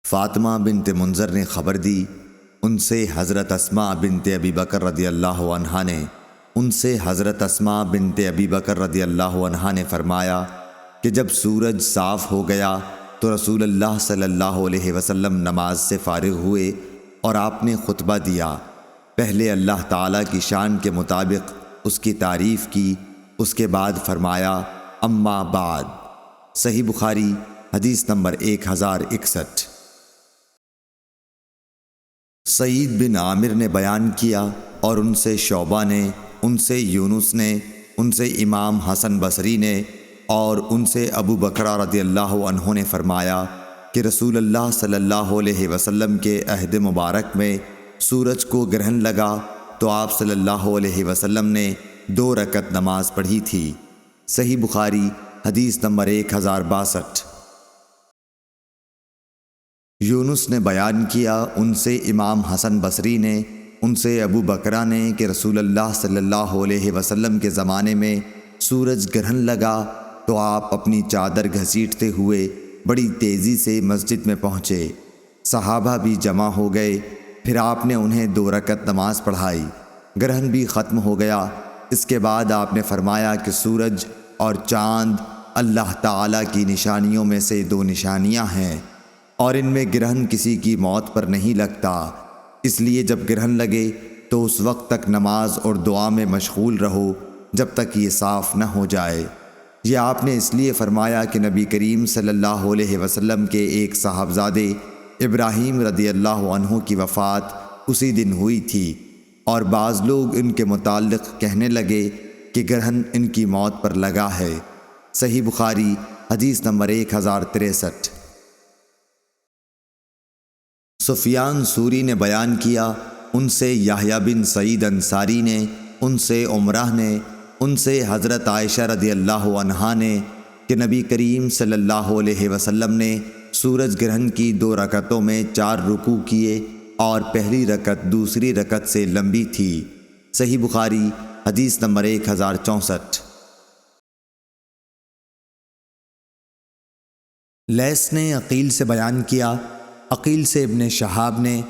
فاطمہ بنت منذر نے خبر دی، ان سے حضرت اسماء بنت ابی بکر رضی اللہ عنہا نے فرمایا کہ جب سورج صاف ہو گیا تو رسول اللہ صلی اللہ علیہ وسلم نماز سے فارغ ہوئے اور آپ نے خطبہ دیا۔ پہلے اللہ تعالیٰ کی شان کے مطابق اس کی تعریف کی، اس کے بعد فرمایا اما بعد۔ صحیح بخاری حدیث نمبر 1061۔ سعید بن عامر نے بیان کیا اور ان سے شعبہ نے، ان سے یونس نے، ان سے امام حسن بصری نے اور ان سے ابو بکرہ رضی اللہ عنہ نے فرمایا کہ رسول اللہ صلی اللہ علیہ وسلم کے عہد مبارک میں سورج کو گرہن لگا تو آپ صلی اللہ علیہ وسلم نے 2 رکعت نماز پڑھی تھی۔ صحیح بخاری حدیث نمبر 1062۔ یونس نے بیان کیا، ان سے امام حسن بصری نے، ان سے ابو بکرہ نے کہ رسول اللہ صلی اللہ علیہ وسلم کے زمانے میں سورج گرہن لگا تو آپ اپنی چادر گھسیٹتے ہوئے بڑی تیزی سے مسجد میں پہنچے۔ صحابہ بھی جمع ہو گئے، پھر آپ نے انہیں 2 رکعت نماز پڑھائی، گرہن بھی ختم ہو گیا۔ اس کے بعد آپ نے فرمایا کہ سورج اور چاند اللہ تعالیٰ کی نشانیوں میں سے 2 نشانیاں ہیں، اور ان میں گرہن کسی کی موت پر نہیں لگتا، اس لیے جب گرہن لگے تو اس وقت تک نماز اور دعا میں مشغول رہو جب تک یہ صاف نہ ہو جائے۔ یہ آپ نے اس لیے فرمایا کہ نبی کریم صلی اللہ علیہ وسلم کے ایک صاحبزادے ابراہیم رضی اللہ عنہ کی وفات اسی دن ہوئی تھی، اور بعض لوگ ان کے متعلق کہنے لگے کہ گرہن ان کی موت پر لگا ہے۔ صحیح بخاری حدیث نمبر 1063۔ سفیان ثوری نے بیان کیا، ان سے یحییٰ بن سعید انصاری نے، ان سے عمرہ نے، ان سے حضرت عائشہ رضی اللہ عنہا نے کہ نبی کریم صلی اللہ علیہ وسلم نے سورج گرہن کی 2 رکعتوں میں 4 رکوع کیے اور پہلی رکعت دوسری رکعت سے لمبی تھی۔ صحیح بخاری حدیث نمبر 1064۔ لیث نے عقیل سے بیان کیا، عقیل سے ابن شہاب نے